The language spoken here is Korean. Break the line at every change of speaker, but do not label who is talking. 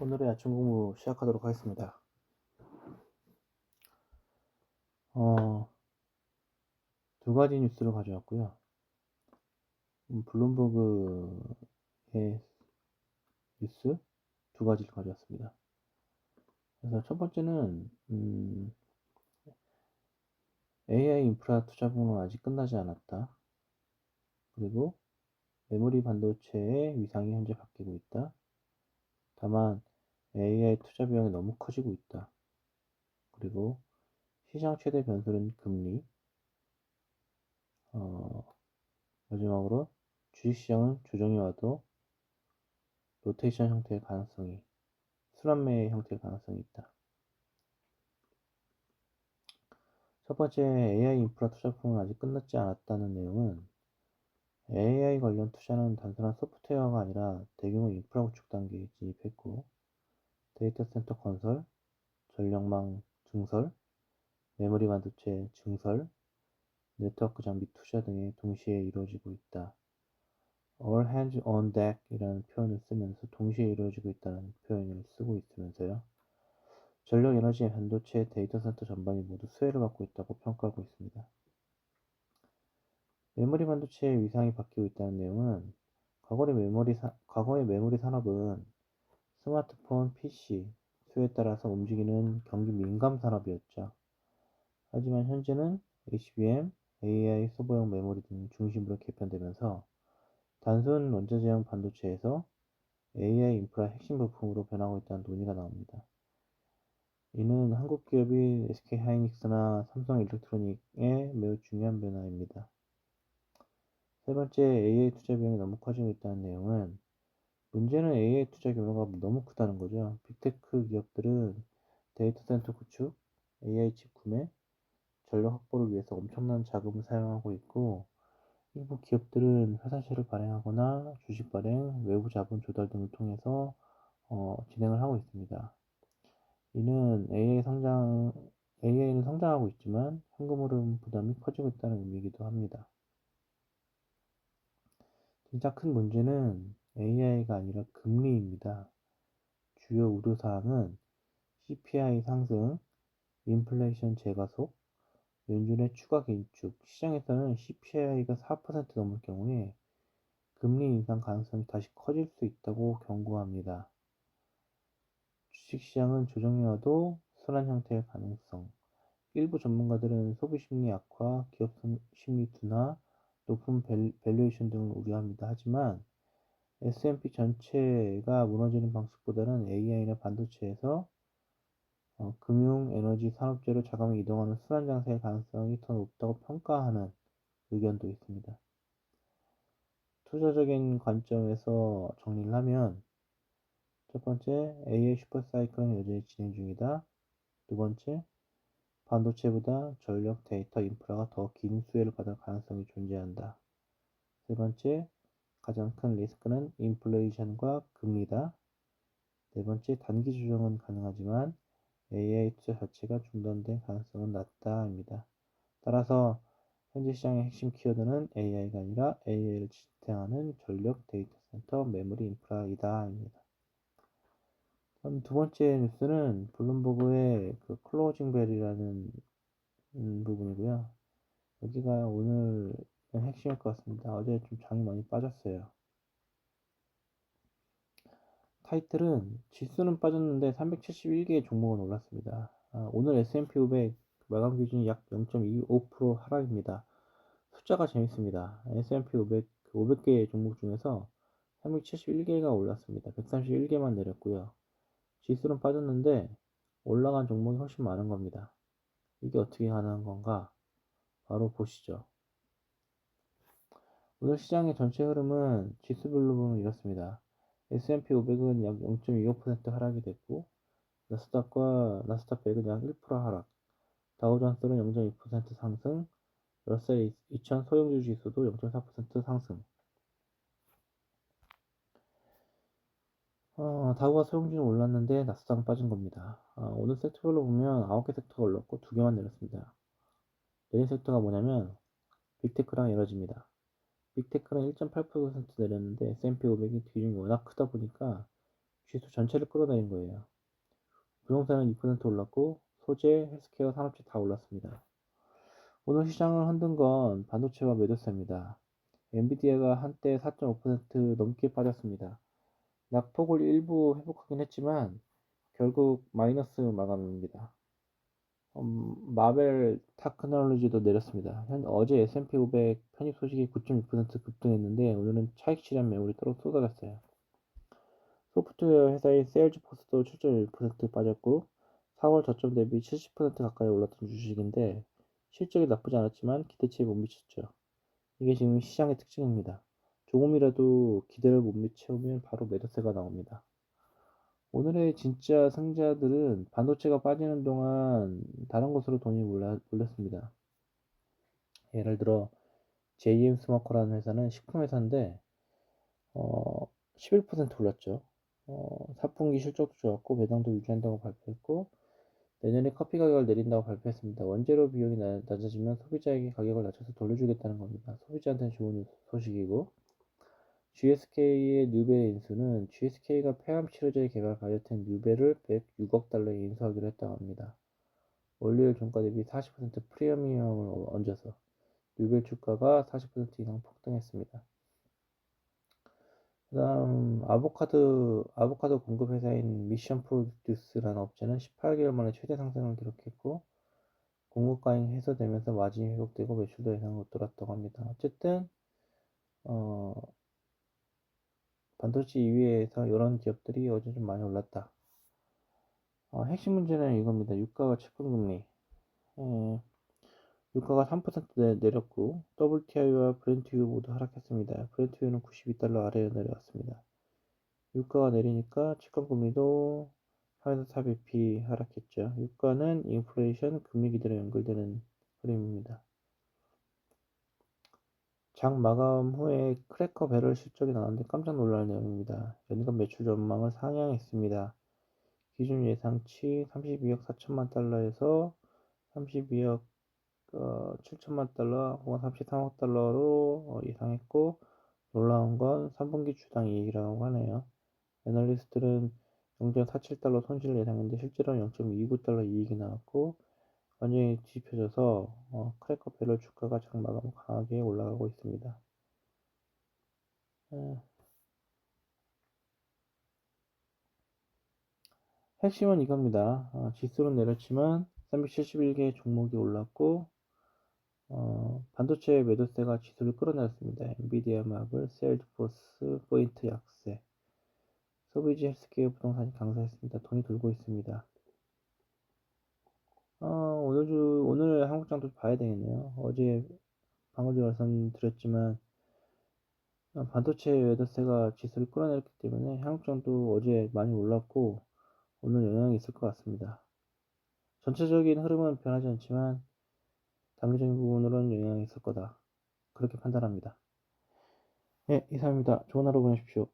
오늘의 아침 공부 시작하도록 하겠습니다. 두 가지 뉴스를 가져왔고요. 블룸버그의 뉴스 두 가지를 가져왔습니다. 그래서 첫 번째는 AI 인프라 투자 부문은 아직 끝나지 않았다. 그리고 메모리 반도체의 위상이 현재 바뀌고 있다. 다만 AI 투자 비용이 너무 커지고 있다. 그리고 시장 최대 변수는 금리. 마지막으로 주식시장은 조정이 와도 로테이션 형태의 가능성이, 순환매의 형태의 가능성이 있다. 첫 번째, AI 인프라 투자 부분은 아직 끝나지 않았다는 내용은 AI 관련 투자는 단순한 소프트웨어가 아니라 대규모 인프라 구축 단계에 진입했고, 데이터 센터 건설, 전력망 증설, 메모리 반도체 증설, 네트워크 장비 투자 등이 동시에 이루어지고 있다. All hands on deck 이라는 표현을 쓰면서 동시에 이루어지고 있다는 표현을 쓰고 있으면서요. 전력 에너지, 반도체, 데이터 센터 전반이 모두 수혜를 받고 있다고 평가하고 있습니다. 메모리 반도체의 위상이 바뀌고 있다는 내용은 과거의 메모리 산업은 스마트폰, PC 수요에 따라서 움직이는 경기 민감 산업이었죠. 하지만 현재는 HBM, AI 서버용 메모리 등 중심으로 개편되면서 단순 원자재형 반도체에서 AI 인프라 핵심 부품으로 변하고 있다는 논의가 나옵니다. 이는 한국 기업이 SK하이닉스나 삼성일렉트로닉의 매우 중요한 변화입니다. 세 번째, AI 투자 비용이 너무 커지고 있다는 내용은 문제는 AI 투자 규모가 너무 크다는 거죠. 빅테크 기업들은 데이터 센터 구축, AI 칩 구매, 전력 확보를 위해서 엄청난 자금을 사용하고 있고, 일부 기업들은 회사채를 발행하거나 주식 발행, 외부 자본 조달 등을 통해서 진행을 하고 있습니다. 이는 AI는 성장하고 있지만 현금 흐름 부담이 커지고 있다는 의미이기도 합니다. 진짜 큰 문제는 AI가 아니라 금리입니다. 주요 우려사항은 CPI 상승, 인플레이션 재가속, 연준의 추가 긴축, 시장에서는 CPI가 4% 넘을 경우에 금리 인상 가능성이 다시 커질 수 있다고 경고합니다. 주식시장은 조정이 와도 순환 형태의 가능성, 일부 전문가들은 소비 심리 악화, 기업 심리 둔화, 높은 밸류에이션 등을 우려합니다. 하지만 S&P 전체가 무너지는 방식보다는 AI나 반도체에서 금융, 에너지, 산업재로 자금이 이동하는 순환 장세의 가능성이 더 높다고 평가하는 의견도 있습니다. 투자적인 관점에서 정리를 하면 첫 번째, AI 슈퍼사이클은 여전히 진행 중이다. 두 번째, 반도체보다 전력, 데이터, 인프라가 더 긴 수혜를 받을 가능성이 존재한다. 세 번째, 가장 큰 리스크는 인플레이션과 금리다. 네 번째, 단기 조정은 가능하지만 AI 투자 자체가 중단될 가능성은 낮다입니다. 따라서 현재 시장의 핵심 키워드는 AI가 아니라 AI를 지탱하는 전력, 데이터 센터, 메모리 인프라이다입니다. 그럼 두 번째 뉴스는 블룸버그의 그 클로징 벨이라는 부분이고요. 여기가 오늘 핵심일 것 같습니다. 어제 좀 장이 많이 빠졌어요. 타이틀은 지수는 빠졌는데 371개의 종목은 올랐습니다. 오늘 S&P 500 마감 기준이 약 0.25% 하락입니다. 숫자가 재밌습니다. S&P 500개의 종목 중에서 371개가 올랐습니다. 131개만 내렸고요. 지수는 빠졌는데 올라간 종목이 훨씬 많은 겁니다. 이게 어떻게 가능한 건가? 바로 보시죠. 오늘 시장의 전체 흐름은 지수별로 보면 이렇습니다. S&P 500은 약 0.25% 하락이 됐고, 나스닥 100은 약 1% 하락, 다우존스는 0.2% 상승, 러셀 2000 소형주 지수도 0.4% 상승. 다우와 소형주는 올랐는데 나스닥은 빠진 겁니다. 오늘 섹터별로 보면 9개 섹터가 올랐고 2개만 내렸습니다. 내린 섹터가 뭐냐면 빅테크랑 에너지입니다. 빅테크는 1.8% 내렸는데 S&P 500이 비중이 워낙 크다 보니까 지수 전체를 끌어내린 거예요. 부동산은 2% 올랐고 소재, 헬스케어, 산업재 다 올랐습니다. 오늘 시장을 흔든 건 반도체와 매도세입니다. 엔비디아가 한때 4.5% 넘게 빠졌습니다. 낙폭을 일부 회복하긴 했지만 결국 마이너스 마감입니다. 마벨 테크놀로지도 내렸습니다. 어제 S&P 500 편입 소식이 9.6% 급등했는데 오늘은 차익 실현 매물이 따로 쏟아졌어요. 소프트웨어 회사인 세일즈포스도 7.1% 빠졌고 4월 저점 대비 70% 가까이 올랐던 주식인데 실적이 나쁘지 않았지만 기대치에 못 미쳤죠. 이게 지금 시장의 특징입니다. 조금이라도 기대를 못 채우면 바로 매도세가 나옵니다. 오늘의 진짜 승자들은 반도체가 빠지는 동안 다른 곳으로 돈이 몰렸습니다. 예를 들어 JM 스모커라는 회사는 식품회사인데 11% 올랐죠. 4분기 실적도 좋았고 배당도 유지한다고 발표했고 내년에 커피 가격을 내린다고 발표했습니다. 원재료 비용이 낮아지면 소비자에게 가격을 낮춰서 돌려주겠다는 겁니다. 소비자한테는 좋은 소식이고 GSK의 뉴베 인수는 GSK가 폐암 치료제 개발 바이오텍 뉴베를 106억 달러에 인수하기로 했다고 합니다. 원료율 종가 대비 40% 프리미엄을 얹어서 뉴베 주가가 40% 이상 폭등했습니다. 그 다음 아보카도 공급 회사인 미션 프로듀스라는 업체는 18개월 만에 최대 상승을 기록했고 공급 과잉 해소되면서 마진이 회복되고 매출도 예상으로 돌았다고 합니다. 어쨌든 반도체 이외에서 이런 기업들이 어제 좀 많이 올랐다. 핵심 문제는 이겁니다. 유가와 채권금리. 유가가 3% 내렸고 WTI와 브렌트유 모두 하락했습니다. 브렌트유는 92달러 아래로 내려왔습니다. 유가가 내리니까 채권금리도 4에서 4bp 하락했죠. 유가는 인플레이션 금리 기대로 연결되는 흐름입니다. 장 마감 후에 크래커 배럴 실적이 나왔는데 깜짝 놀랄 내용입니다. 연간 매출 전망을 상향했습니다. 기준 예상치 32억 4천만 달러에서 32억 7천만 달러 혹은 33억 달러로 예상했고 놀라운 건 3분기 주당 이익이라고 하네요. 애널리스트들은 0.47달러 손실을 예상했는데 실제로는 0.29달러 이익이 나왔고 완전히 뒤집혀져서 크래커 배럴 주가가 장 마감 강하게 올라가고 있습니다. 핵심은 이겁니다. 지수는 내렸지만 371개 종목이 올랐고 반도체 매도세가 지수를 끌어내렸습니다. 엔비디아 마블, 세일즈포스, 포인트 약세, 소비지 헬스케어 부동산이 강세했습니다. 돈이 돌고 있습니다. 오늘 한국장도 봐야 되겠네요. 어제 방금 전에 말씀드렸지만 반도체 매도세가 지수를 끌어내렸기 때문에 한국장도 어제 많이 올랐고 오늘 영향이 있을 것 같습니다. 전체적인 흐름은 변하지 않지만 단기적인 부분으로는 영향이 있을 거다. 그렇게 판단합니다. 네, 이상입니다. 좋은 하루 보내십시오.